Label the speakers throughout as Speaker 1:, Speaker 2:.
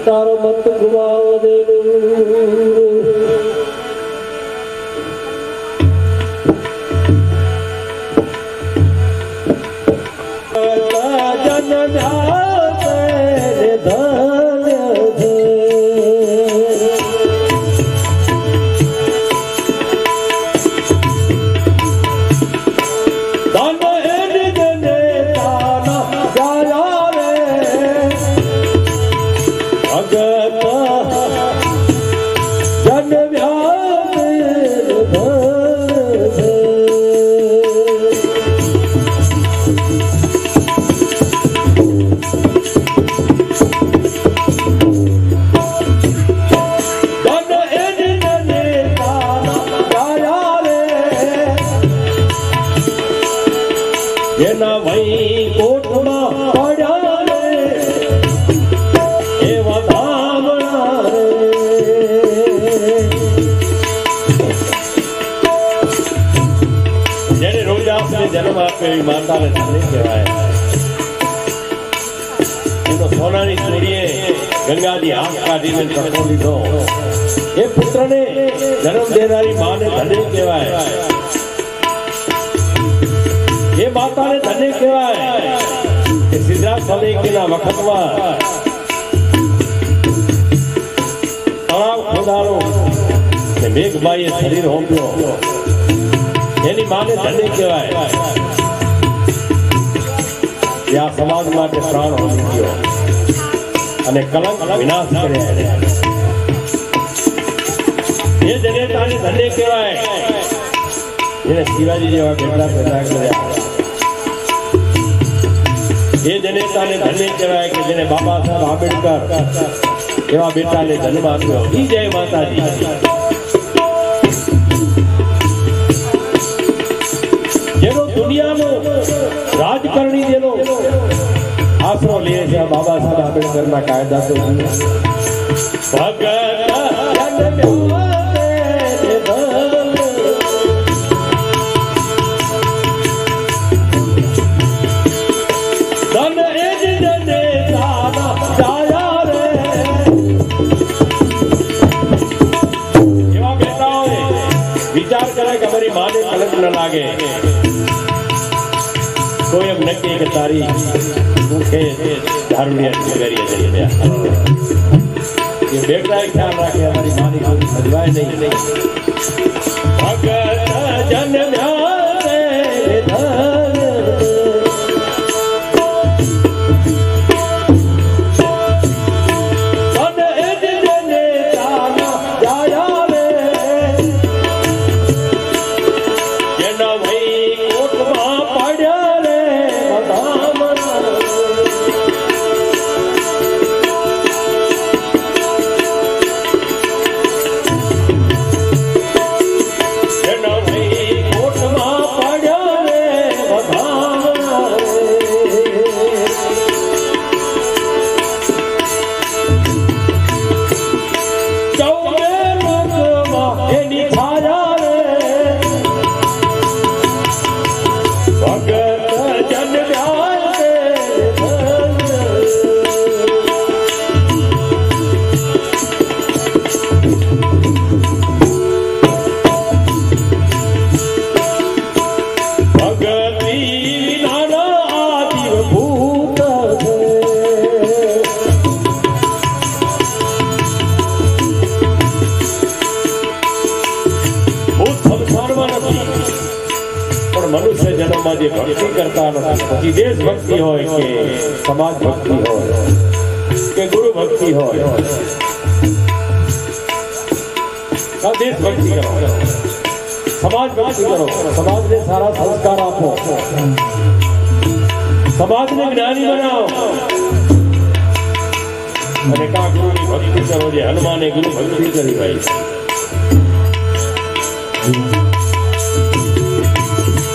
Speaker 1: तारो मत घुमाओ दे जन्म आपे माता ने धन्य कहवाय तो सोनानी चूड़ीए गंगा जी हाथ काढ़ी ने टको लीधो ए पुत्र ने जन्म देनारी मां ने धन्य कहवाय ये माता ने धन्य कहवाय कि सिद्धार्थ स्वामी की ना वक्त में तलाव खोदारो ने मेघबाई शरीर होंप्यो एनी माने धन्य कहवाय या समाज माटे प्राण होई गयो अने कलंक विनाश करे ये जनेताने धन्य कहवाय जेने शिवाजी जेवा बेटा पैदा कर्या ये जनेताने धन्य कहवाय कि जेने बाबा साहेब आंबेडकर एवा बेटा ने जन्म आप्यो ई जय माताजी जेनो दुनिया में राजकरणी जेनो आसरो ले छे बाबा साहेब आंबेडकर ना कायदा तो विचार करे कि हमारी मां ने कलंक न लागे कोई अब नक्की के तारी मुखे धारुणिया करिए जरिए ये बेटा ख्याल रखे हमारी मां ने कोई सजवाए नहीं भगत जन ध्यान धन मनुष्य जन्म में भक्ति करता नहीं देश भक्ति हो के समाज भक्ति हो के गुरु भक्ति हो देश भक्ति करो समाज भक्ति करो समाज ने सारा संस्कार आपो समाज ने ज्ञानी बनाओ अने का गुरु की भक्ति करो जे हनुमान ने गुरु भक्ति करी भाई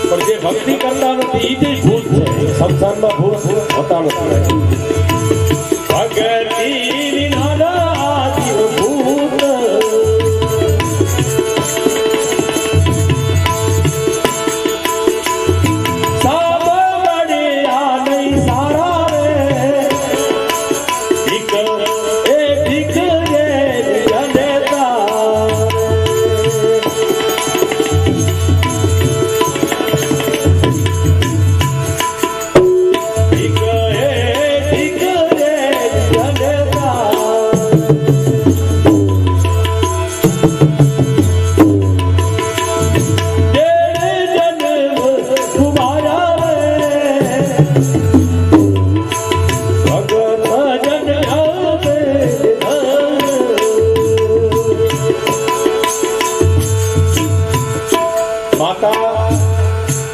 Speaker 1: पर जे भक्ति करता नहीं ई जे भूत है संसार में भूत होता नहीं भक्ति बिना आदि भूत सब बढ़िया नहीं सारा रे एक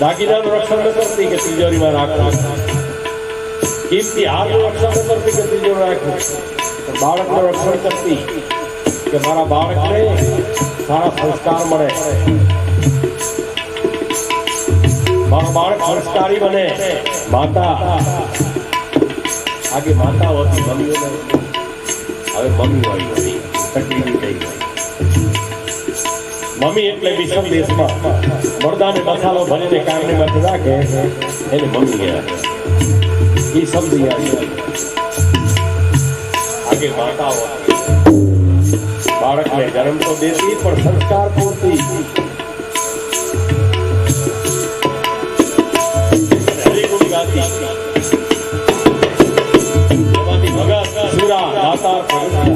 Speaker 1: દાગીનાનું રક્ષણ ન કરતી કે તિજોરીમાં રાખવું, કિંમતી હારનું રક્ષણ ન કરતી કે તિજોરી રાખવું, બાળકનું રક્ષણ કરતી કે મારા બાળકને સારા સંસ્કાર મળે, મારું બાળક સંસ્કારી બને. માતા આગે માતા હોતી મમ્મીઓ હવે મમ્મી વાળી હતી તકલીફ થઈ ગઈ. મમ્મી એટલે વિષમ દેશમાં મરદાને મસાલો ભરીને કામને મત રાખે એને મમ્મી કહેવાય. એ શબ્દ આગે માતા હોતી બાળકને જન્મ તો દેતી પણ સંસ્કાર પૂરતી હરિગુણ ગાતી. એમાંથી ભગત સુરા દાતાર ભક્તિ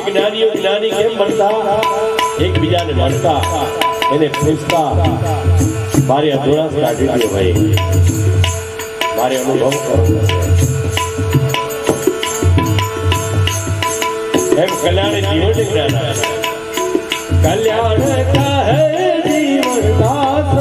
Speaker 1: વિના ભૂત જ્ઞાની કેમ બનતા એકબીજાને મળતા એને પૂછતા મારી અધૂરાશ કાઢી દે ભાઈ, મારે અનુભવ કરવો એમ કલ્યાણ જીવન જ્ઞાન કલ્યાણ કહે જીવન દાસ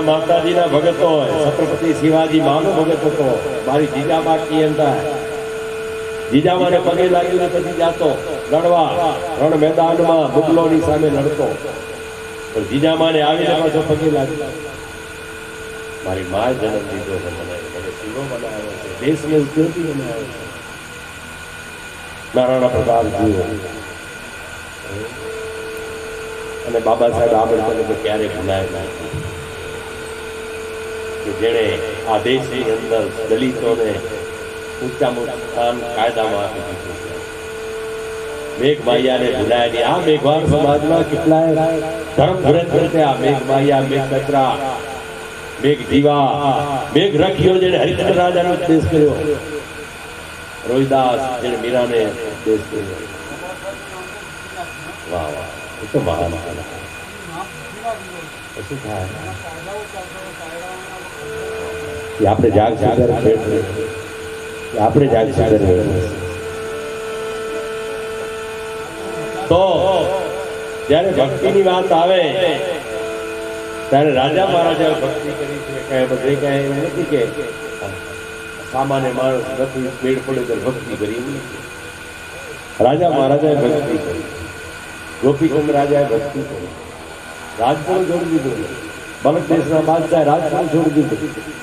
Speaker 1: માતાજીના ભગત હોય. છત્રપતિ શિવાજી માનો ભગત હતો. મારી જીજાબા કીયંતા જીજાબાને પગે લાગીને પછી જાતો લડવા રણ મેદાનમાં મુગલોની સામે લડતો. પણ જીજાબાને આવીને પાછો પગે લાગ્યો. મારી માએ જન્મ દીધો છે, મને શિવો બનાવ્યો છે, દેશને ઉપયોગી બનાવ્યો છે. નારાયણ પ્રતાપજી અને બાબા સાહેબ આંબેડકરને ક્યારે ભૂલાય નથી કે જેણે આ દેશની અંદર દલિતોને ઊંચામાં સ્થાન કાયદામાં આપી દીધું છે. મેઘમાયાને ભૂલાય નહીં. આ મેઘવાન સમાજમાં કેટલાય ધર્મ ધુરંધર થયા. મેઘમાયા, મેઘ કચરા, મેઘ દીવા, મેઘ રખ્યો જેને હરિચંદ્ર રાજાનો ઉપદેશ કર્યો, રોહિદાસ જેને મીરાને ઉપદેશ કર્યો. વાહ વાહ, એ તો મહાન શું થાય આપણે જાગ સાગર આપણે જાગ સાગર તો જયારે ભક્તિની વાત આવે ત્યારે રાજા મહારાજા ભક્તિ કરી છે. બધે કઈ એવું નથી કે સામાન્ય માણસ નથી પેડ પડે તો ભક્તિ કરી. રાજા મહારાજાએ ભક્તિ કરી, ગોપીચંદ રાજાએ ભક્તિ કરી, રાજપુર છોડી દીધું, બલક દેશના બાદશાહ રાજપુર છોડી દીધું.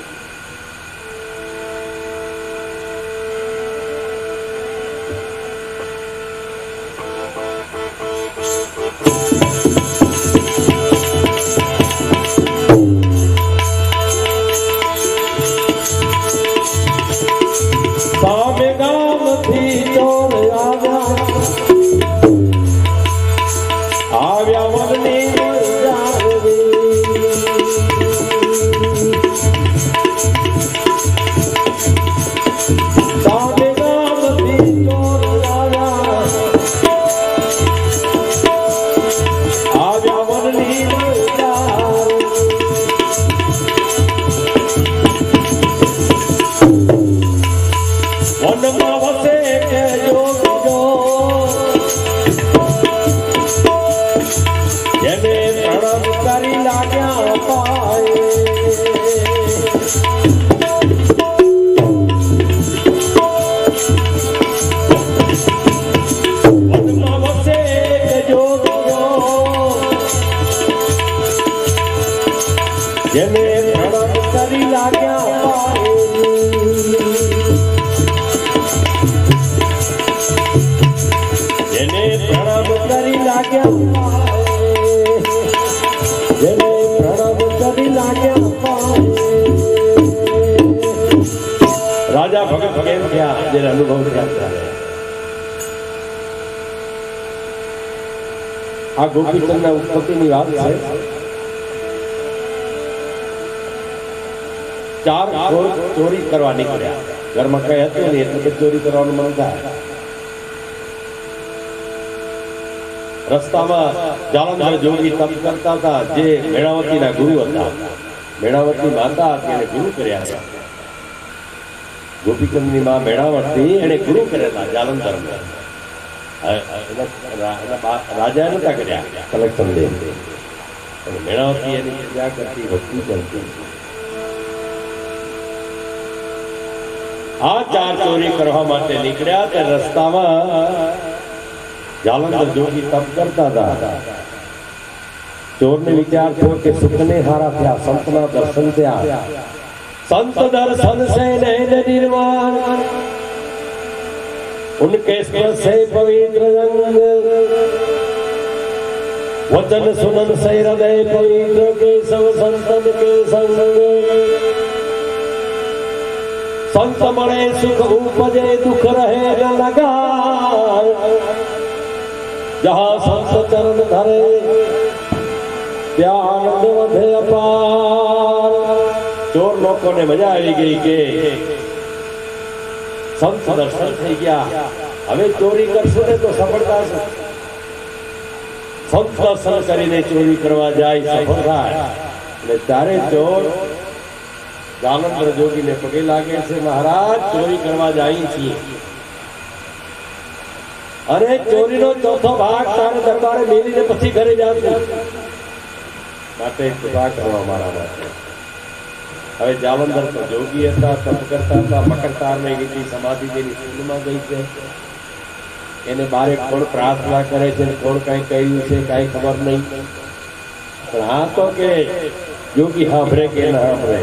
Speaker 1: लाग्या जेने प्रणव करी लाग्या राजा भगत केम थया जेने अनुभव थया आ गोपीचंद उत्पत्ति की बात है। चार चोरी करवा निकल्या घर में कई हतुं नहीं એટલે चोरी करवानुं मन थाय। रस्ता में जालंधर जोगी तप करता था जे मेणावती ना गुरु था। मेणावती माता ने गुरु कर्या था। गोपीचंद मां मेणावती एने गुरु कर्या था जालंधर में। राजा नता कर्या कलेक्शन दे मेणावती एनी क्या करती भक्ति करती। आ चार चोरी करवा माटे निकळ्या ते रस्ता में जालंधर जोगी तप करता था। चोर ने विचार थयो के सुखने हारा थया संतना दर्शन थया। संत दर्शन से नैन निर्वाण उनके स्पर्श से पवित्र रंग वचन सुनन से हृदय पवित्र के सब संतन के संग संत मणे सुख उपजे दुख रहे न लगा जहाँ संत चरण धरे त्यान वधे अपार। चोर लोगों ने मजा आई गई के संत दर्शन थई गया हवे चोरी करशो ने तो सफलता छे। संत दर्शन करीने चोरी करवा जाय सफल थाय એટલે ત્યારે चोर जालंधर जोगी ने पगे लागे छे महाराज चोरी करवा जाई छीए अरे चोरी नो चौथो भाग तारे दरबारे मेली ने पछी घरे जाती माटे कृपा करवा मारा माटे। હવે જાલંધર તો જોગી હતા તપ કરતા હતા મકરતાર ને ગઈ સમાધિ જેની સ્કૂલમાં ગઈ છે એને બારે કોણ પ્રાર્થના કરે છે કોણ કઈ કહ્યું છે કઈ ખબર નહીં પણ આ તો કે જોગી સાંભળે કે ના સાંભળે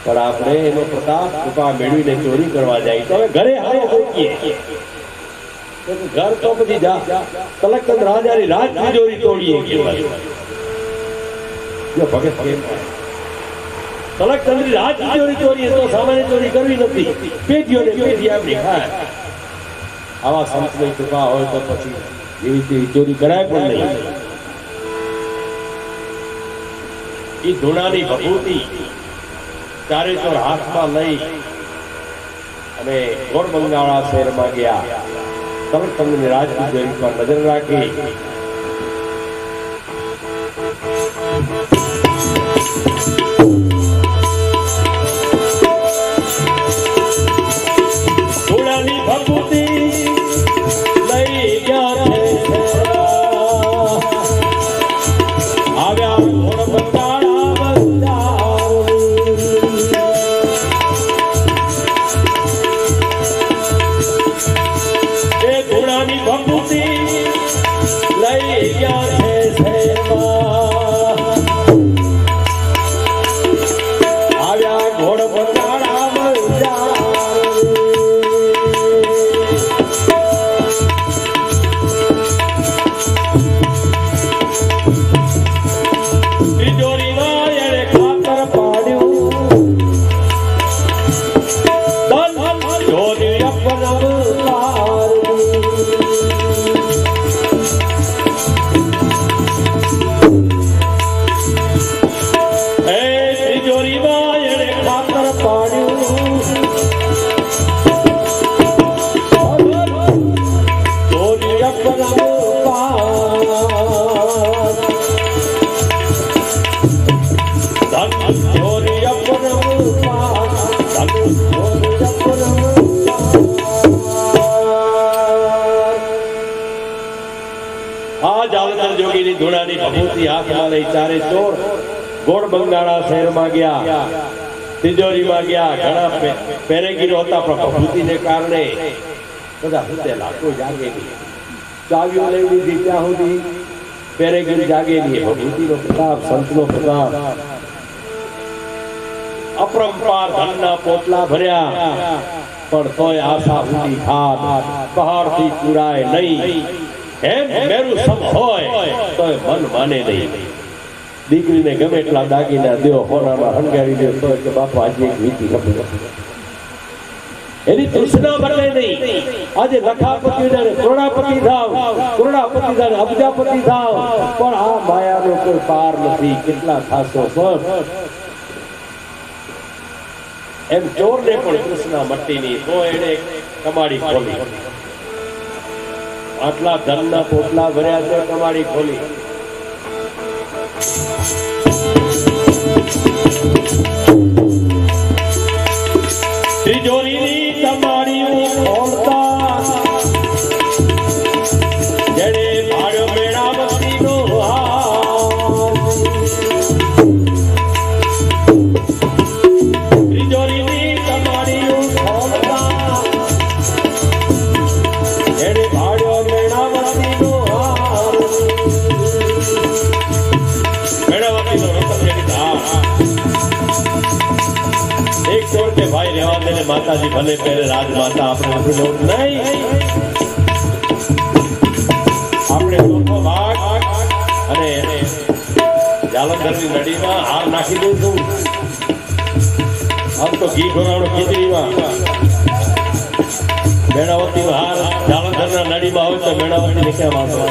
Speaker 1: પણ આપણે એનો પ્રતાપ કૃપા મેળવીને ચોરી કરવા જાય તો હવે ઘરે હારે હોઈએ घर तो પછી જા કલકચંદ રાજાની રાજ તિજોરી તોડીએ કેવાય જો ભગત કેમ કલકચંદની રાજ તિજોરી તોડીએ તો સામાન્ય ચોરી કરવી નથી પેઢીઓને પેઢી આપણી ખાય આવા સંતની કૃપા હોય તો પછી એવી તેવી ચોરી કરાય પણ નહીં। એ ધૂણાની ભભૂતિ ચારે ચોર હાથમાં લઈ અને ગોળબંગાળા શહેરમાં ગયા। कलकचंद ने राज तिजोरी पर नजर राखी धूळानी भभूति लई गया थे आव्या घोड़बंगाळा भभूति लई गया थे आव्या घोड़बंगाळा तिजोरी वाळे खातर पाड्यू चोरी अपना जालंधर जोगी नी धूणानी भभूति हाथ में लई चारे चोर गोड़बंगाळा शहर में गया तिजोरी में गया घणा पेरेगीरो हता पण भभूति ने कारणे बधा हुतेला कोई जागे नहीं चावियो लई लीधी त्या सुधी पेरेगीर जागे नहीं। भभूति नो प्रताप संत नो प्रताप अपरंपार धनना पोटला भर्या पण तोय आशा ऊंडी खाद पहाड़ थी पूराय नहीं। એમ મેરું સમ હોય તો મન માને નહીં. દીકરીને ગમે એટલા દાગીના દેવો હોનામાં હંગાવી દે તો કે બાપા આજે એક વીતી ખપી એની તૃષ્ણા બદલે નહીં. આજે લખાપતિ જાણે કરોડાપતિ થાવ, કરોડાપતિ જાણે અબજાપતિ થાવ, પણ આ માયાનો કોઈ પાર નથી. કેટલા ખાસો સર એમ ચોરને પણ તૃષ્ણા મટી નહીં તો એને કમાડી ખોલી. આટલા ધનના પોટલા ભર્યા છે, કમાડી ખોલી. તિજોરીની કમાડીઓ ખોલતા જેને ભાડ્યો મેળાવતીનો તિજોરીની કમાડીઓ ખોલતા જેને ભાડ્યો મેળાવતીનો મેળાવતીનો એક ચોર કે ભાઈ રહેવા દે માતાજી ભલે પહેરે રાજમાતા આપણે નથી લેવું નહીં. આપણે ચોથો ભાગ અને જાલંધરની નડીમાં હાર નાખી દઈશું. આમ તો ઘી ઢોરાણો ખીચડીમાં મેણાવતીનો હાર જાલંધરના નડીમાં હોય તો મેણાવતીને ક્યાં વાંધો.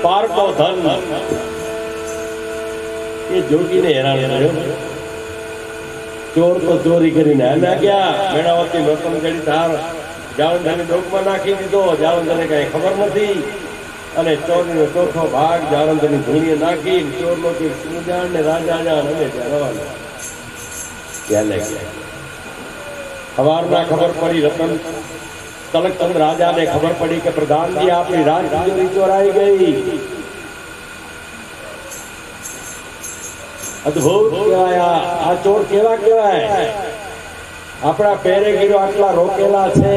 Speaker 1: પારકો ધન એ જોગીને હેરાન કર્યો. ચોર તો ચોરી કરીને આના ગયા. મેણાવતી રતન ગળી ધાર જાલંધરની ડોકમાં નાખી દીધો. જાલંધરને કઈ ખબર નથી અને ચોરીનો ચોથો ભાગ જાલંધરની ધૂણીએ નાખી ચોરનો કે સુજાન ને રાજા જાન અમે રવાના ચાલે ગયા. સવારના ખબર પડી રતન તલકચંદ રાજાને ખબર પડી કે પ્રધાનજી આપણી રાજ તિજોરી ચોરાઈ ગઈ. અદભુત કહેવાય. આ ચોર કેવા કહેવાય? આપણા પહેરે ગીરો આટલા રોકેલા છે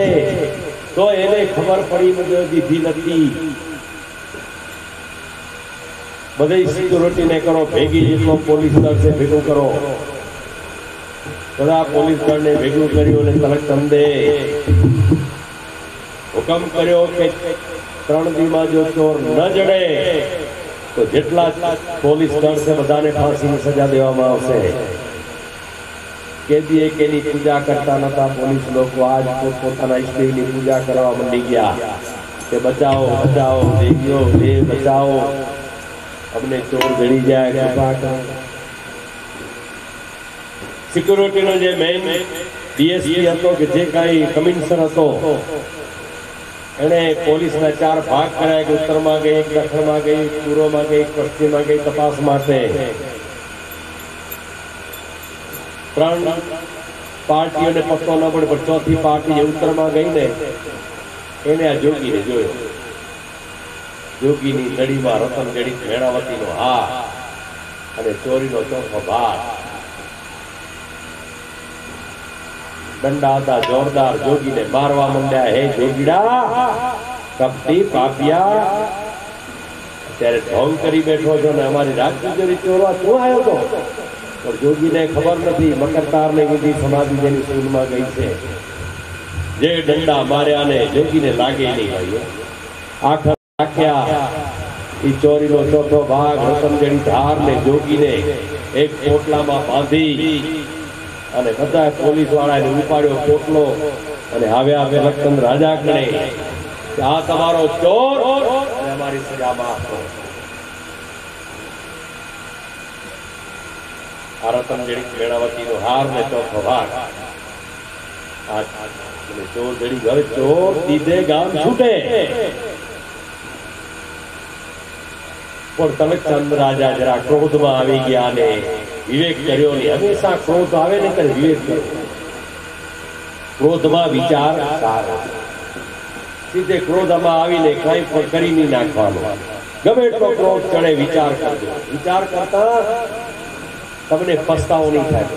Speaker 1: તો એને ખબર પડી દીધી નથી. બધી સિક્યુરિટીને કરો ભેગી, જેટલો પોલીસ દળ છે ભેગું કરો. બધા પોલીસ દળને ભેગું કર્યું અને તલકચંદે હુકમ કર્યો કે 3 દીમાં જો ચોર ન જડે તો જેટલા પોલીસ દળ છે બધાને ફાંસીની સજા દેવામાં આવશે. કેદીએ કેની પૂજા કરતા નતા પોલીસ લોકો આજ પોતાના ઈષ્ટદેવની પૂજા કરવા માંડી ગયા કે બચાવો બચાવો દેવીઓ દેવ બચાવો, અમને ચોર જડી જાય. સિક્યુરિટીનો જે મેઇન ડીએસપી હતો કે જે કાંઈ કમિશનર હતો એને પોલીસના 4 ભાગ કરાયા કે ઉત્તરમાં ગઈ, દક્ષિણમાં ગઈ, પૂર્વમાં ગઈ, પશ્ચિમમાં ગઈ તપાસ માટે. 3 પાર્ટીઓને પત્તો ન પડે પણ ચોથી પાર્ટી જે ઉત્તરમાં ગઈ ને એને આ જોગીને જોયો. જોગીની નડીમાં રતન ગણિત મેણાવતીનો હાર અને ચોરીનો ચોથો ભાગ. દંડા હતા જોરદાર. જોગીને મારવા માંડ્યા. હે જોગીડા, કપટી પાપિયા, અત્યારે ઢોંગ કરી બેઠો છો ને અમારી રાજ તિજોરી ચોરવા શું આવ્યો હતો? પણ જોગીને ખબર નથી મકરતારને કીધી સમાધિ જેની સૂનમાં ગઈ છે. જે દંડા માર્યા ને જોગીને લાગે નહીં. ભાઈઓ આખા ચોરીનો ચોથો ભાગ રતનજડી ધાર ને જોગીને એક પોટલામાં બાંધી અને બધા પોલીસ વાળાને ઉપાડ્યો પોટલો અને આવ્યા તિલકચંદ રાજા કણે કે આ તમારો ચોર અને અમારી સજા માફ કરો. આ રતનજડી મેણાવતીનો હાર ને ચોથો ભાગ ચોર જડી ઘર ચોર દીધે ગામ છૂટે. પણ તિલકચંદ રાજા જરા ક્રોધમાં આવી ગયા ને વિવેક કર્યો નહીં. હંમેશા ક્રોધ આવે ને ત્યારે વિવેક કર્યો. ક્રોધમાં વિચાર સારા, સીધે ક્રોધમાં આવીને કઈ પણ કરી નહીં નાખવાનો. ગમે એટલો ક્રોધ ચડે વિચાર કરજો. વિચાર કરતા તમને પસ્તાવો નહીં થાય.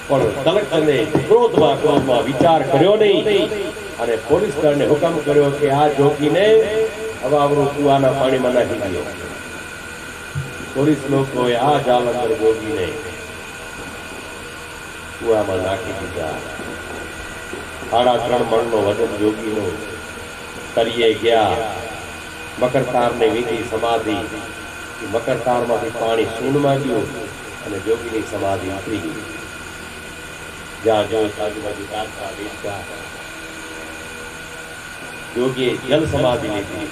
Speaker 1: પણ તિલકચંદે ક્રોધમાં વિચાર કર્યો નહીં અને પોલીસ દળને હુકમ કર્યો કે આ જોગીને અવાવરું કુવાના પાણીમાં નાખી દો. પોલીસ લોકોએ આ જાલંધર જોગીને કુવામાં નાખી દીધા. 3.5 મણનો વજન જોગીનો. તરીએ ગયા. મકરતારને વીંધી સમાધિ. મકરતારમાંથી પાણી શૂન્યમાં ગયું અને જોગીની સમાધિ ઉતરી ગઈ. જ્યાં જોયું આજુબાજુ કાચા બેસતા. જોગીએ જલ સમાધિ લીધી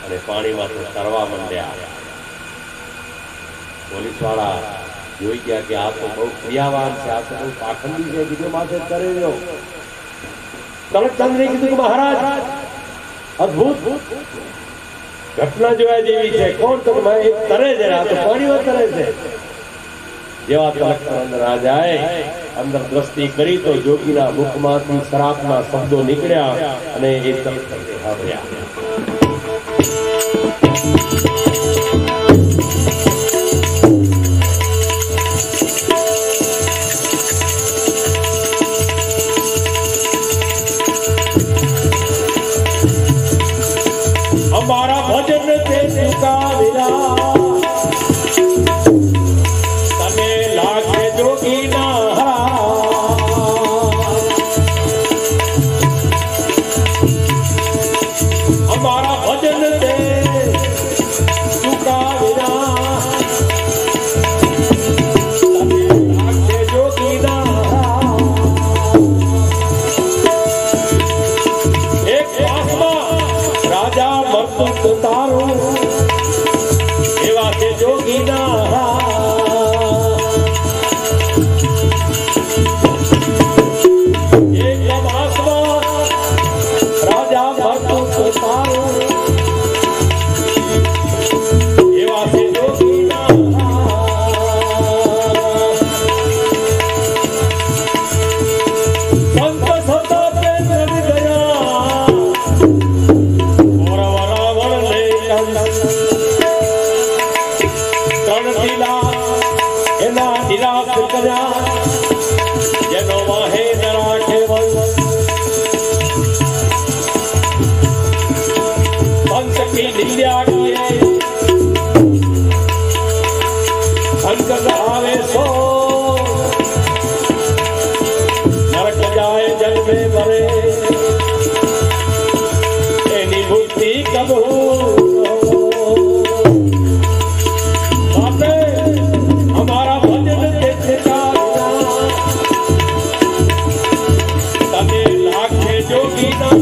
Speaker 1: અને પાણીમાં તરવા માંડ્યા. પોલીસ વાળા જોઈ ગયા કે આ તો બહુ ક્રિયાવાન છે, આ તો બહુ પાખંડી છે, બીજો માથે તરે રહ્યો. તિલકચંદને કીધું કે મહારાજ અદભુત ઘટના જોયા જેવી છે. કોણ? તો એક તરે છે, આ તો પાણીમાં તરે છે. જેવા તિલકચંદ રાજાએ અંદર દ્રષ્ટિ કરી તો જોગીના મુખમાંથી શ્રાપના શબ્દો નીકળ્યા અને એ તિલકચંદે સાંભળ્યા. અમારા ભજન તે ચુકાવ્યા તને લાગે જોગીના અમારા ભજન તે ચુકાવ્યા તને લાગે જોગીના એક વાસમાં રાજા મરતુક તારું એવા તે જોગીના એક વાસમાં રાજા મરતુક તારું એવા તે જોગીના સંત સતા પે ચઢ ગયા એના નિરાશ કર્યા જેનો વાહે ન રાખે પંચ કી નિંદ્યા કિએ સંકટ આવે સો નરક જાય જન્મે મરે એની મુક્તિ કબૂલ અમારા ભજન તે તને લાગે જોગીના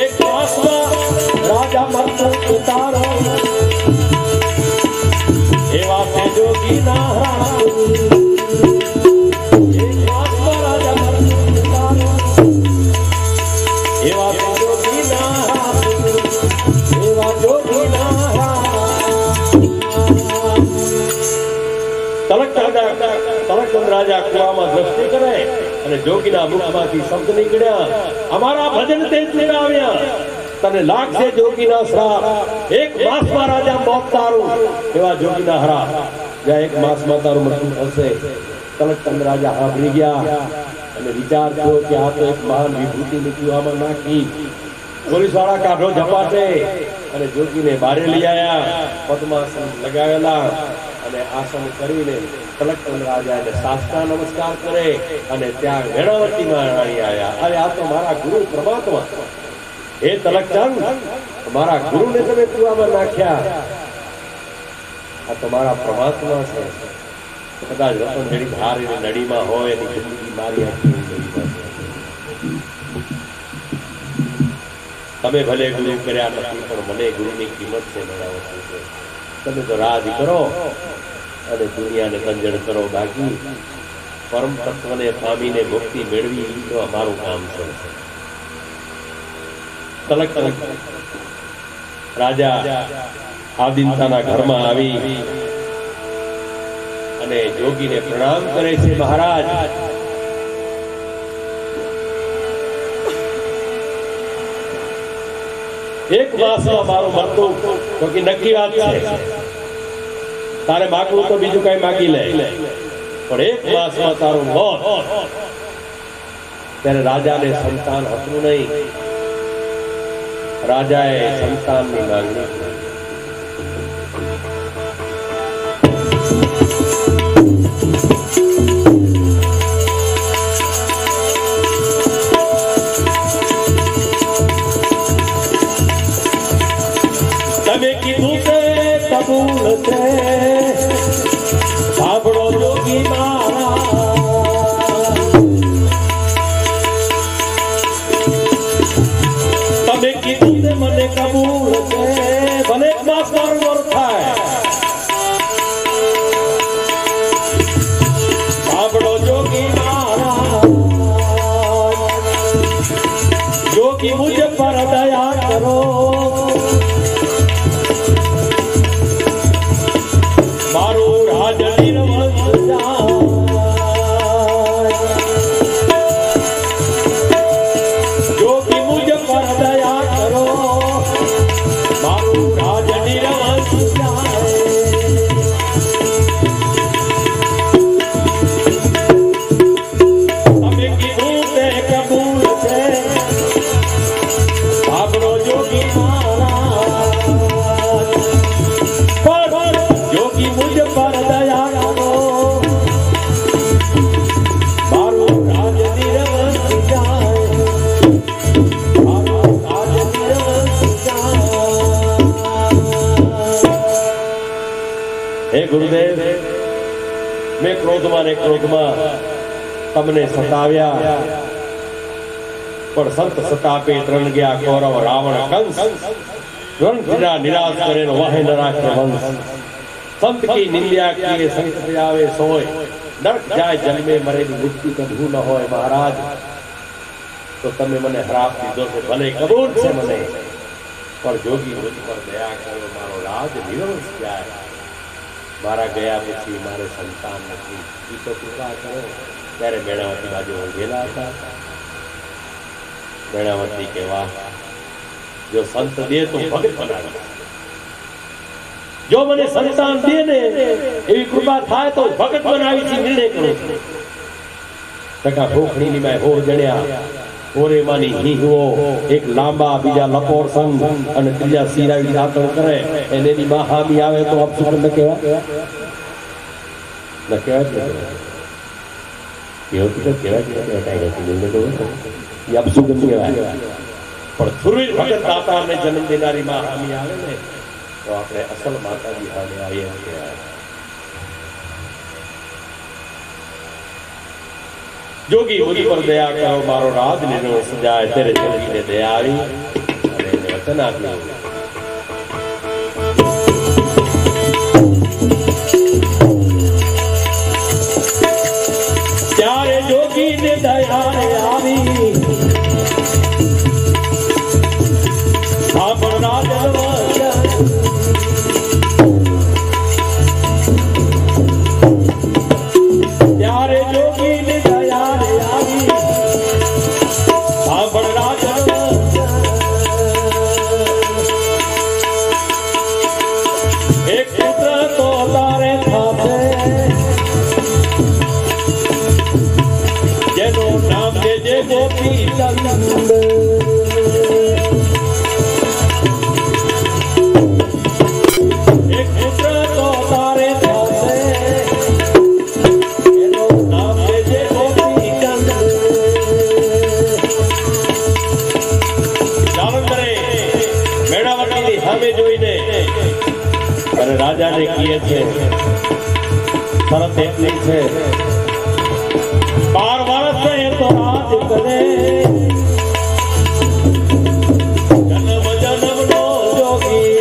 Speaker 1: એક વાસમાં રાજા મરતુક તારો એવા તે જોગીના એક વાસમાં રાજા મરતુક તારો એવા તે જોગીના એવા જોગીના તિલકચંદ રાજા કુવામાં દ્રષ્ટિ કરે અને જોગીના મુખમાંથી શબ્દ નીકળ્યા અમારા ભજન તે ચુકાવ્યા તને લાગશે જોગીના શ્રાપ એક માસમાં રાજા મોત તારું એવા જોગીના હરા જ્યાં એક માસમાં તારું મૃત્યુ થશે. તિલકચંદ રાજા સાંભળી ગયા અને વિચાર થયો કે આ તો એક મહાન વિભૂતિ કુવામાં નાખી. પોલીસ વાળા કાઢો ઝપાટે અને જોગીને બારે લઈ આવ્યા. પદ્માસન લગાવેલા અને આસન કરીને કલકતંદ રાજાને સાષ્ટા નમસ્કાર કરે અને ત્યાં વેણાવટીમાં રાણી આવ્યા. અરે આ તો મારા ગુરુ પરમાત્મા, હે તલકચંદ, મારા ગુરુને તમે કુવામાં નાખ્યા, આ તો મારા પરમાત્મા છે. કદાચ રતનજડી ધારીને નડીમાં હોય એની જિંદગી મારી આખી નડીમાં છે. તમે ભલે ગુરુ કર્યા નથી પણ મને ગુરુની કિંમત છે મેળવતી છે. તમે તો રાજ કરો અને દુનિયાને કંજણ કરો, બાકી પરમ તત્વને પામીને મુક્તિ મેળવી તો અમારું કામ છે. તલકતંદ રાજા આદિનતાના ઘરમાં આવી અને જોગીને પ્રણામ કરે છે. મહારાજ, એક માસમાં મારું મરતું તો કે નક્કી વાત છે, તારે માગવું તો બીજું કઈ માગી લે, પણ એક માસમાં તારું મોત. ત્યારે રાજાને સંતાન હતું નહીં. રાજાએ સંતાનની માંગણી કરી. તમે કીધું છે કબૂલ છે, સાંભળો જોગી મારા. તમે કીધું છે મને કબૂલ છે, ભલે એક માસ મારું થાય. સાંભળો જોગી મારા, જોગી મુझ પર દયા કરો. મારું રાજ નિર્વંશ જાય, જોગી મુझ પર દયા કરો. મારું રાજ નિર્વંશ જાય. તમે કીધું તે કબૂલ છે, સાંભળો જોગી મારા. જોગી મુझ પર દયા કરો. મારું રાજ નિર્વંશ જાય. મારું રાજ નિર્વંશ જાય. હે ગુરુદેવ, મેં ક્રોધમાં ને ક્રોધમાં તમને સતાવ્યા, પણ સંત સતાપે ત્રણ ગયા કૌરવ રાવણ કંસ. દ્વંદ્વ નિરાશ કરેલો વાહે ન રાખે વંશ. संत की निंदा किए संकट आवे सोय, नरक जाए जन्मे मरेली मुक्ति कभू न होय. महाराज, तो तमे मने हराप दीधो से भले कबूल से मने, पर जोगी मुझ पर दया करो. मारो राज निरंश जाए. मारा गया પછી મારે સંતાન નથી, ઈ તો કૃપા કરો. ત્યારે મેણાવતી બાજુ ઊભેલા હતા. મેણાવતી કે વાહ, જો સંત દે તો ભગત બનાવે, જો મને સંતાન દે ને એવી કૃપા થાય તો ભગત બનાવી છે. નિર્ણય કરો. ટકા ભોખડીની માં હો જણ્યા, ઓરેમાની હીહવો, એક લાંબા, બીજા લપોર સંગ અને ત્રીજા સિરાવી દાતણ કરે. એની માં હામી આવે તો અપશુકન ન કહેવાય, ન કહેવાય. એવું તો કહેવાય એ અપશુકન કહેવાય. પણ થુરવીર ભગત દાતારને જન્મ દેનારી માં હામી આવે ને તો આપણે અસલ માતાજી સામે આવીએ છીએ. જોગી મુझ પર દયા કરો, મારો રાજ નિર્વંશ જાય. ત્યારે જોગીને દયા આવી અને એને વચન આપ્યું. ત્યારે જોગીને દયા આવી, સાંભળ રાજ ત્યારે જોગીને દયા આવી, સાંભળ રાજ. એક પુત્ર તો તારે થશે, જેનું નામ દેજે ગોપીચંદ. એક પુત્ર તો તારે થશે, शरत એટલી છે 12 વર્ષે તો રાજ કરે જન્મ જન્મનો જોગી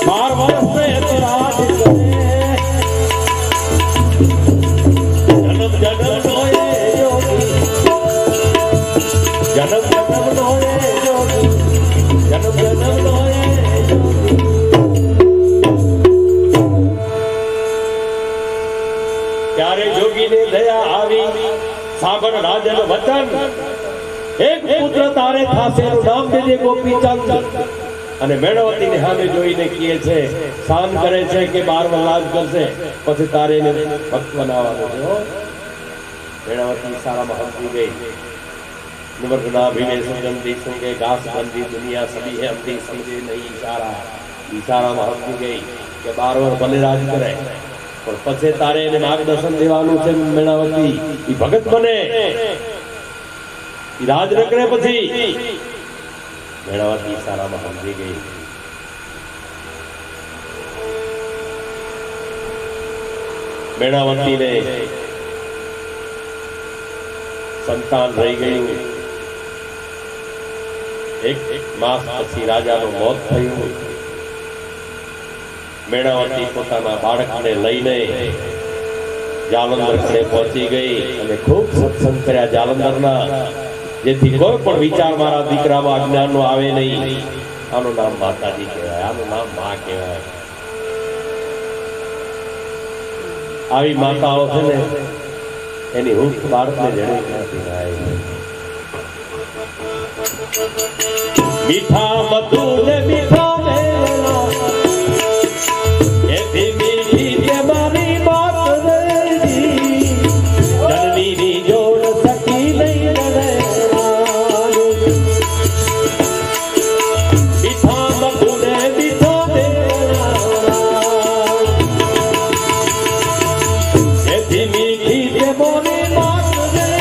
Speaker 1: 12 વર્ષે તો રાજ કરે જન્મ જન્મનો એ જોગી જન્મ જન્મનો એ જોગી જન્મ જન્મનો એ ત્યારે જોગી ને દયા આવી સાંભળ રાજન વચન એક પુત્ર તારે થાશે નું નામ દેજે ગોપીચંદ અને મેણવતી ને સામે જોઈને કહે છે શાન કરે છે કે 12 વરરાજ કરશે પછી તારે એને ભક્ત બનાવવાનો છે મેણવતી સારામાં સમજી ગઈ निवर्गना भीमे सुगंधी सुगे घास बंदी दुनिया सभी है अपनी समझे नहीं इशारा में समझी गई કે 12 વર્ષ ભલે રાજ કરે પણ પછી તારે એને માર્ગદર્શન દેવાનું છે મેણાવતી ઈ ભગત બને ઈ રાજ ન કરે પછી મેણાવતી ઇશારામાં સમજી ગઈ મેણાવતીને સંતાન રહી ગયું एक मास પછી રાજાનું મોત થયું મેણાવતી પોતાના બાળકને લઈને જાલંધર ખાતે પહોંચી ગઈ અને ખૂબ સત્સંગ કર્યા જાલંધરના જેથી કોઈ પણ વિચાર મારા દીકરામાં અજ્ઞાનનો આવે નહીં આનું નામ માતાજી કહેવાય આનું નામ માં કહેવાય આવી માતાઓ છે ને એની હૂંફ બાળકને જડે નથી થાય मीठा मधु ने मीठा मेरा ये भी मीठी के मारी बात रे जननी नी जोड़ सकी नहीं रे मीठा मधु ने मीठा मेरा ये भी मीठी के मारी बात रे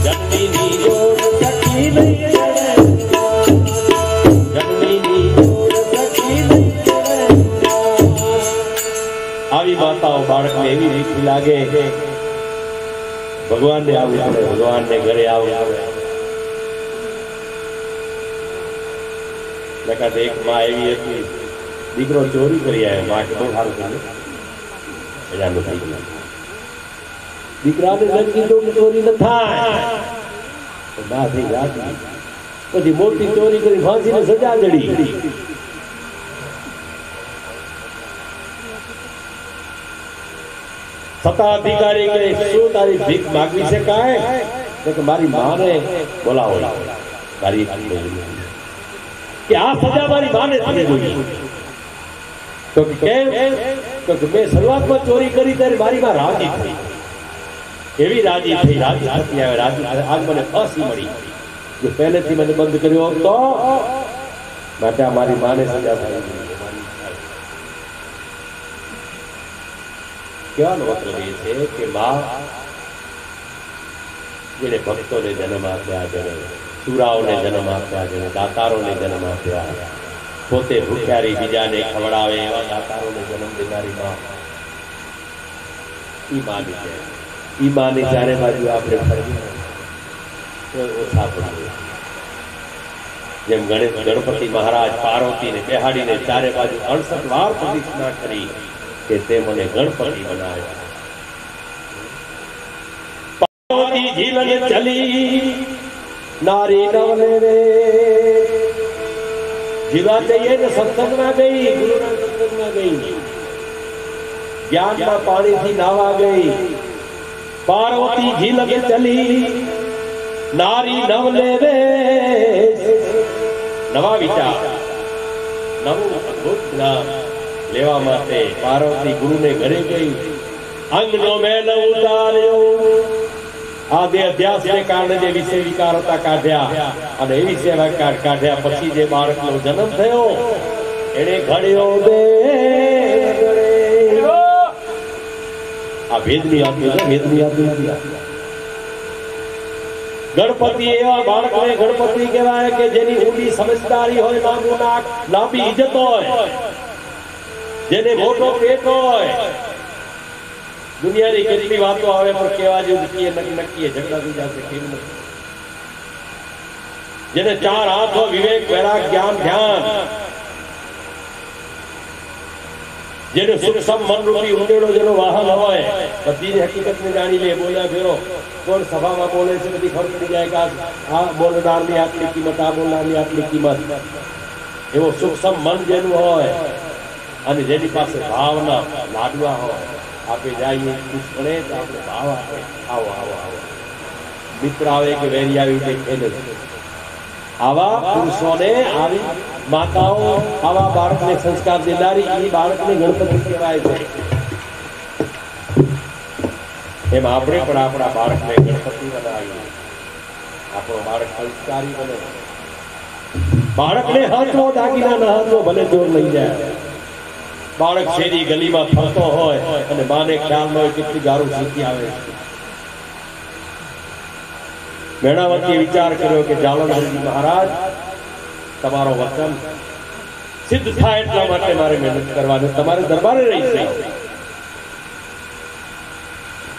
Speaker 1: जननी नी जोड़ सकी नहीं बाळक ने एवी रीति लागे भगवान ने आवવું પડે भगवान ने घरे आवવું પડે लगा देख मां एवी હતી દીકરો ચોરી કરી આવ્યો માં કે બહુ સારું કર્યું એજાનો દીકરો દીકરાને જન કીધું કે ચોરી ન થાય તો ના થઈ રાજી પછી મોટી ચોરી કરી ફાંસીને સજા જડી सत्ता अधिकारी के शू तारी भीख मांगवी से काहे तो मारी मां ने बोलावो तारी कि आ सजा मारी मां ने तने जोई तो केम तो मैं शुरुआत में चोरी करी तारी मारी मां राजी थी एवी राजी थी राजी थी आवे राजी आज मने फांसी मળી जो पहले थी मैंने बंद કર્યો तो માટે મારી માं ने सजा થઈ क्या मतलब ये है कि मां जेने भक्तों ने जन्म आप्या जेने सूराओं ने जन्म आप्या जेने दातारों ने जन्म आप्या पोते भूख्यारी बीजा ने खवड़ावे एवा दातारों ने जन्म देनारी मां ई मां ने चारे बाजू आपणे फरवी तो ओछा पड़ी जेम गणपति महाराज पार्वती ने बेहाड़ी ने चारे बाजू 68 वार प्रतिष्ठा करी के ते मने गणपति बनाया पार्वती जीवन चली नारी नवले रे जीवा चाहिए तो सत्संग में गई गुरु ना सत्संग में गई ज्ञान का पानी थी नावा गई पार्वती झीलक चली नारी नवले रे नवा विचार नवो अद्भुत ज्ञान लेवा माटे पार्वती गुरु ने घरे गई अंग नो मेल उतार्यो आदे अध्यास ने कारण जे विषय विकारता काढ्या અને એવી સેવા કાઢ્યા પછી જે બાળકનો જન્મ થયો એને ઘડ્યો દે આ વેદની આત્મા છે વેદની આત્મા ગણપતિ એવા બાળકને ગણપતિ કહેવાય કે જેની ઊંડી સમજદારી હોય, લાંબુ નાક, લાંબી ઇજ્જત હોય, જેને મોટો પેટ હોય. દુનિયાની કેટલી વાતો આવે પણ કેવા જેવું નક્કી ઝઘડા થઈ જશે કેમ નથી. જેને 4 હાથ હોય, વિવેક, વૈરાગ, જ્ઞાન, ધ્યાન, જેને સૂક્ષ્મ મન રૂપી ઉંડેડો જેનો વાહન હોય, બધી હકીકતને જાણી લે. બોલ્યા ફેરો કોણ સભામાં બોલે છે બધી ખબર પડી જાય કે આ બોલનારની આટલી કિંમત, આ બોલનારની આટલી કિંમત. એવો સૂક્ષ્મ મન જેનું હોય અને જેની પાસે ભાવના લાડવા હોય, આપે જઈએ ખુશ પડે તો આપણે ભાવ આપે, આવો આવો આવો, મિત્ર આવે કે વેરી આવી કે ખેલે. આવા પુરુષોને, આવી માતાઓ આવા બાળકને સંસ્કાર દેનારી એ બાળકને ગણપતિ કહેવાય છે. એમ આપણે પણ આપણા બાળકને ગણપતિ બનાવીએ. આપણો બાળક સંસ્કારી બને. બાળકને હાથમાં દાગીના ના હાથો ભલે જોર લઈ જાય. બાળક શેરી ગલીમાં ફરતો હોય અને માને ખ્યાલ ન હોય કેટલી ગારું શીખી આવે છે. મેણાવતીએ વિચાર કર્યો કે જાલંધરજી મહારાજ, તમારો વચન સિદ્ધ થાય એટલા માટે મારે મહેનત કરવાની, તમારે દરબારે રહી છે.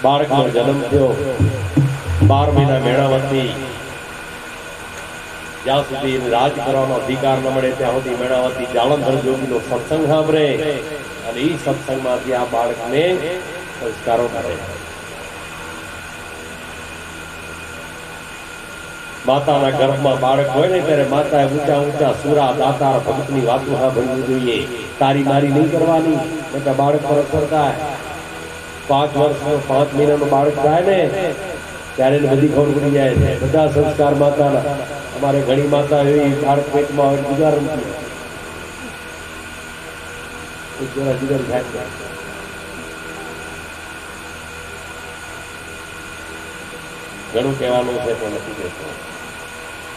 Speaker 1: બાળકનો જન્મ થયો. 12 મહિના મેણાવતી જ્યાં સુધી રાજ કરવાનો અધિકાર ન મળે ત્યાં સુધી મેણાવતી જાલંધર જોગીનો સત્સંગ સાંભળે અને એ સત્સંગમાંથી આ બાળકને સંસ્કારો મળે. માતાના ગર્ભમાં બાળક હોય ને ત્યારે માતાએ ઊંચા ઊંચા સુરા, દાતાર, ભક્તની વાતો સાંભળવી જોઈએ. તારી મારી નહીં કરવાની, એટલે બાળક પર અસર થાય. 5 વર્ષનો 5 મહિનાનો બાળક થાય ને ત્યારે એને બધી ખબર પડી જાય છે. બધા સંસ્કાર માતાના. અમારે ઘણી માતા એવી બાળક પેટમાં હોય ગુજાર નથી, ઘણું કહેવાનું છે પણ નથી કહેતો.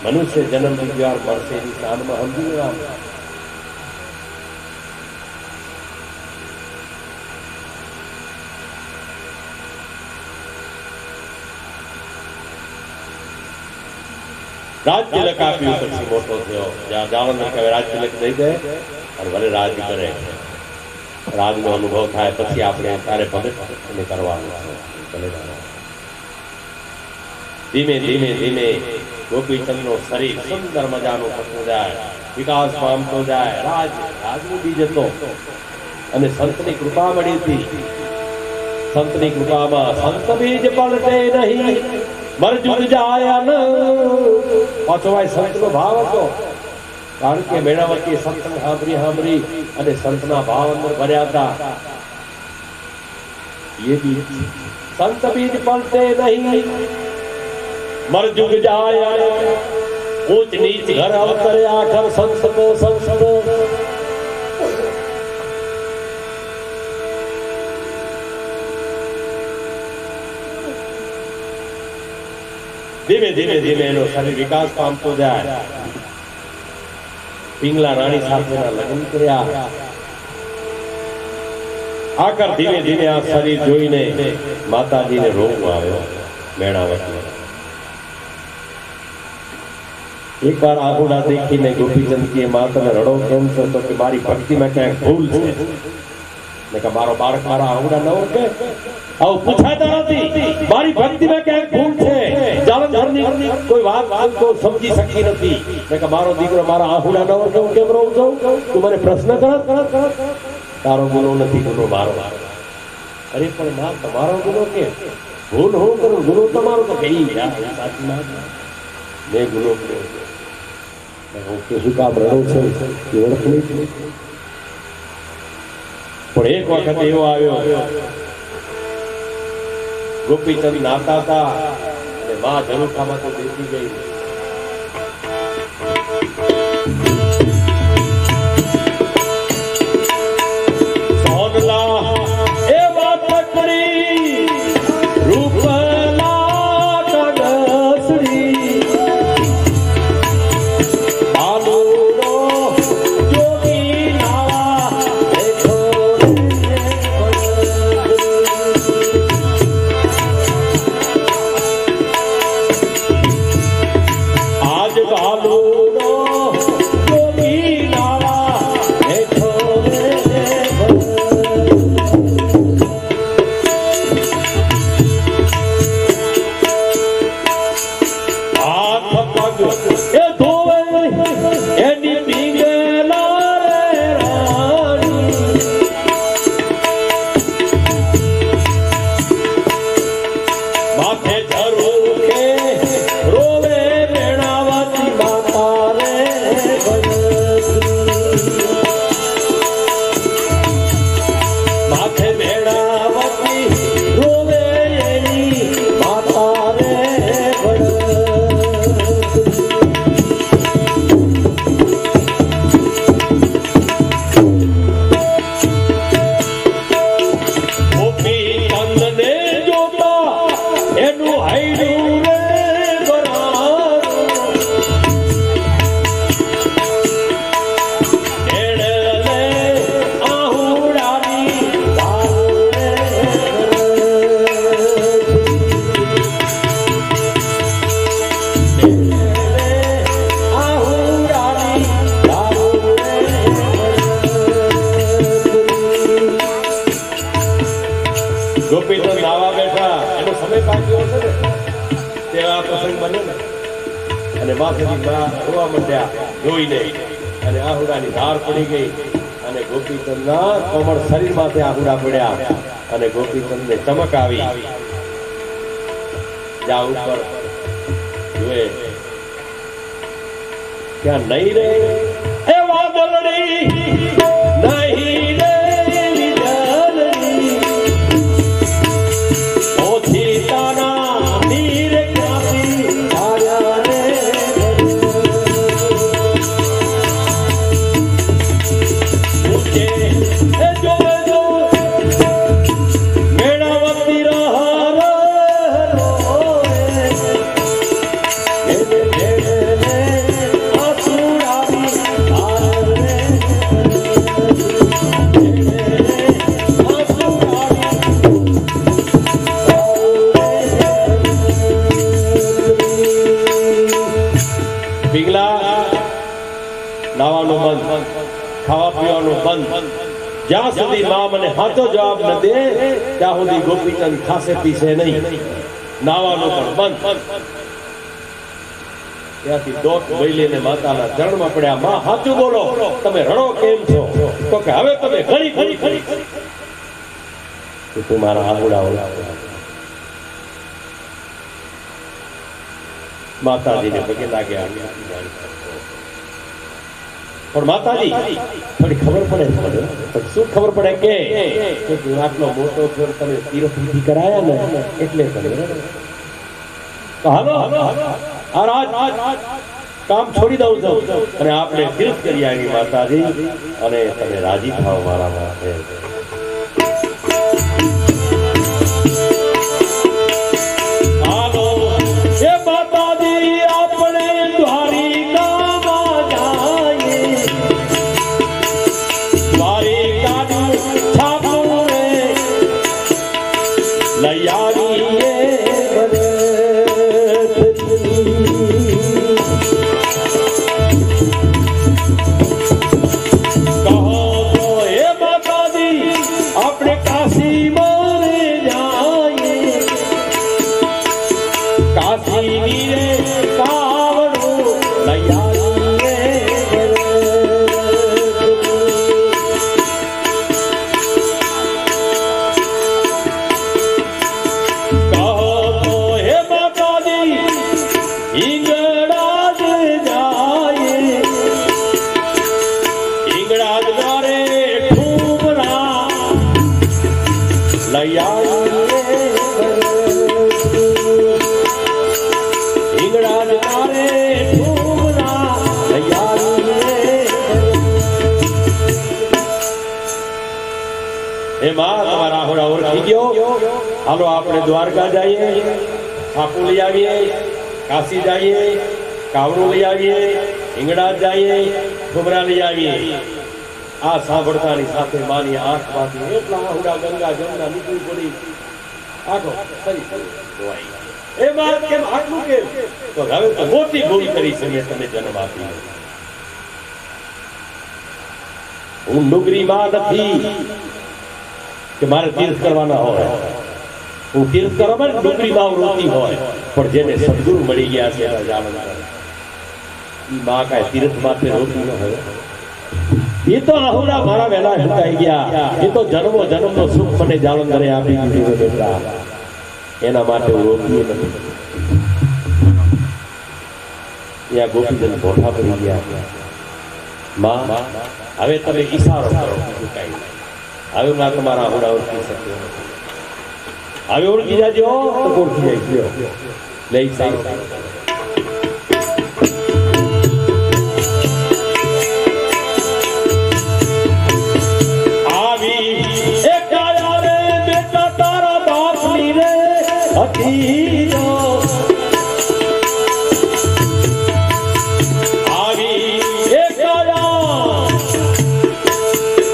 Speaker 1: મનુષ્ય જન્મ વિચાર મળશે એની સ્થાનમાં સમજી લેવાનું. રાજ તિલક આપ્યું પછી મોટો થયો. જ્યાં જાલંધર કહેવાય રાજ તિલક દઈ દે અને ભલે રાજ કરે, રાજનો અનુભવ થાય પછી આપણે તારે ભગત કરવાનું છે. ધીમે ધીમે ધીમે ગોપીચંદનો શરીર સુંદર મજાનું થતું જાય, વિકાસ પામતો જાય. રાજનું બીજ હતો અને સંતની કૃપા મળી હતી. સંતની કૃપામાં સંત બીજ પલટે નહીં, મરજુદ જાય ન. પાછો ભાઈ સંતનો ભાવ હતો, કારણ કે મેણાવતી સત્સંગ સાંભળી અને સંતના ભાવ અંદર ભર્યા હતા. એ બીજ સંત બીજ પલટે નહીં, મરજુગ જાય. ऊंच नीच घर अवतरे आखर संत को संत. धीमे धीमे धीमे एनो शरीर विकास पामतो जाए. पिंगला राणी સાથેના લગ્ન કર્યા. આખર ધીમે ધીમે આ શરીર જોઈને માતાજીને રોગ આવ્યો. મેણાવતી एक बार आहुड़ा देखी ने गोपीचंद की माँ तने रड़ो केम छो तो कि मारी भक्ति में क्या भूल छे. ने कहा मारो बाळक मारा आहुड़ा न ओळखे. आव पूछाता नथी मारी भक्ति में क्या भूल छे. जालंधरनी कोई बात तो समझी सकी नथी. ने कहा मारो दीकरो मारा आहुड़ा न ओळखे हूं केम रहूं छुं. तू मने प्रश्न करत तारो गुनो नथी, गुनो मारो. अरे पण मां तमारो गुनो के भूल हो करूं, गुनो तमारो तो कही यार साची बात. मैं गुनो कर्यो पण एक वखत एवो आव्यो. गोपीचंद नाता था અને માં ઝરૂખામાં તો બેસી ગઈ. સોનલા એ વાત પકડી રૂપલા કગસડી. ગોપીચંદ નાવા બેઠા એનો સમય પાક્યો છે ને તેવા પ્રસંગ બને ને અને માથેથી રોવા માંડ્યા જોઈને અને આહુડાની ધાર પડી ગઈ અને ગોપીચંદના કોમળ શરીર માથે આહુડા પડ્યા અને ગોપીચંદને ચમક આવી જ્યાં ઉપર જુએ ક્યાં નહીં રે એ વાદળડી નહીં રે ઓછી તારા નીર ક્યાંથી આવ્યા રે પૂછે એ જોવે જો મેળાવતી નાવાનું બંધ, ખાવા પીવાનું બંધ. જ્યાં સુધી મા મને સાચો જવાબ ન દે ત્યાં સુધી ગોપીચંદ ખાસે પીશે નહીં. નાવાનું પણ બંધ. ત્યાંથી દોટ બૈલીને માતાના ચરણમાં પડ્યા. માં સાચું બોલો, તમે રડો કેમ છો? તો કે હવે તમે ઘણી ઘણી ઘણી તું મારા આંગળા ઓલા. માતાજીને પગે લાગ્યા. પણ માતાજી થોડી ખબર પડે, શું ખબર પડે કે આટલો મોટો ઘર તમે તીર્થ વિધિ કરાયા ને એટલે હાલો આ રાજ કામ છોડી દઉં છું અને આપણે તીર્થ કરી આવી માતાજી અને તમે રાજી થાવ મારા માટે. હાલો એ માતાજી આપણે હાલો આપણે દ્વારકા જઈએ, સાપુ લઈ આવીએ, કાશી જઈએ, કાવડું લઈ આવીએ, હિંગળાજ જઈએ, ઠુમરા લઈ આવીએ. આ સાંભળતાની સાથે માની આંખમાંથી એટલા આહુડા ગંગા જમના નીકળી પડી. આખો એ વાત કેમ આટલું કેમ? તો હવે તો મોટી ભૂલ કરી છે મેં તને જન્મ આપી. હું નુગરી માં નથી કે મારે તીર્થ કરવાના હોય. હું તીર્થ કરવા ડુંગળી માં રોતી હોય, પણ જેને સદગુરુ મળી ગયા છે માં કાંઈ તીર્થ માટે રોતી ન હોય. એ તો આહુડા મારા વહેલા ઢુકાઈ ગયા. એ તો જન્મો જન્મનો સુખ મને જાલંધરે આપી દીધું બેટા. એના માટે હું રોતી નથી. ત્યાં ગોપીચંદ મોઢા પડી ગયા. માં હવે તમે ઈશારો કરો, હવે હું તમારા આહુડા ઓળખી શક્યો નથી. હવે ઓળખી જાજો તો ઓળખી જાય. લઈ સારું આવી એક આયા રે બેટા તારા બાપની રે હતી. આવી એક આયા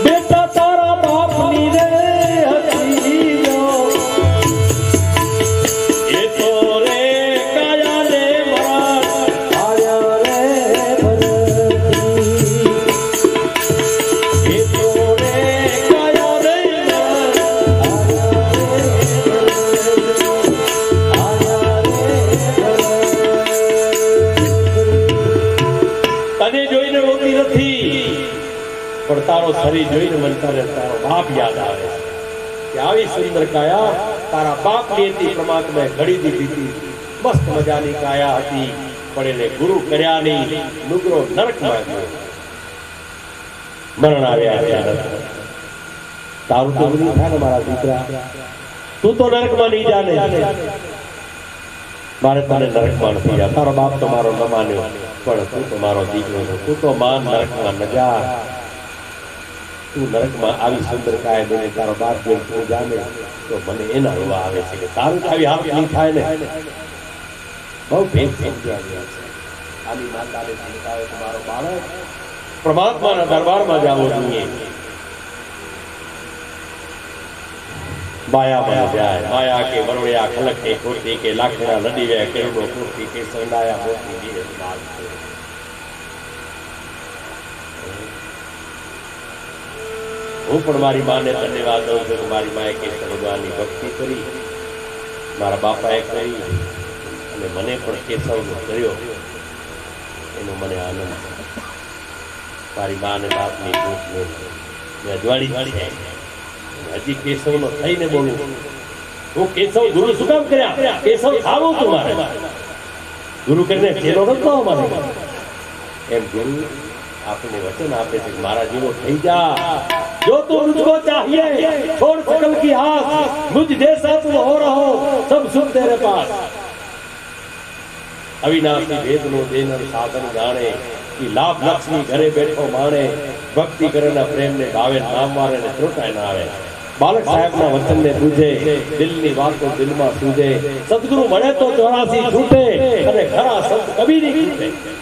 Speaker 1: બેટા તારા બાપની રે હતી. એ તો રે કાયા રે શરીર જોઈને મને તારો બાપ યાદ આવે કે આવી સુંદર કાયા તારા બાપની હતી પ્રમાત્માએ ઘડી દીધી હતી મસ્ત મજાની કાયા હતી પણ એને ગુરુ કર્યા નહીં નુગરો નરકમાં ગયો મરણ આવ્યા તારું તો ગુરુ થાય ને મારા દીકરા તું તો નરકમાં નહીં જાને મારે તને નરકમાં નથી જા તારો બાપ તો મારો ન માન્યો પણ તું તો મારો દીકરો છે તું તો માન નરકમાં ન જા તું નરકમાં આવી સુંદર કાયા બને તારો બાપ જો તું જાને તો મને એના રોવા આવે છે કે તારું આવી હાથ નહીં થાય ને બહુ ભેદ સમજાવ્યા છે આની માતાને સમજાવે તો મારો બાળક પરમાત્માના દરબારમાં જાવો જોઈએ माया बन जाए माया के वरुणिया खलक के कोटि के लाखना नदी वे करोड़ो कोटि के सोनाया मोती दिए लाल હું પણ મારી માને ધન્યવાદ દઉં છું કે મારી માએ કેશવ ભગવાનની ભક્તિ કરી મારા બાપાએ કરી અને મને પણ કેશવનો કર્યો એનો મને આનંદ છે મારી માને બાપની ભૂખ મેં અજવાળી છે હજી કેશવનો થઈને બોલું હું કેશવ ગુરુ શું કામ કર્યા કેશવ ખાવું તું મારે ગુરુ કરીને ફેરો નતો અમારે એમ ગુરુ आपने वचन आपे थे मारा जीवो થઈ જા जो तू मुझको चाहिए छोड़ सकल की हाथ मुझ जैसा तू हो रहो सब सुख तेरे पास अविनाशी भेद नो देनर साधन जाने की लाभ लक्ष्मी घरे बैठो माने भक्ति करना प्रेम ने भावे नाम मारे ने त्रुटाय ना आवे बालक साहेब ना वचन ने पूछे दिल नी बात तो दिल में सूझे सदगुरु મળે તો 84 છૂટે અને ખરા સંત કભી નહીં છૂટે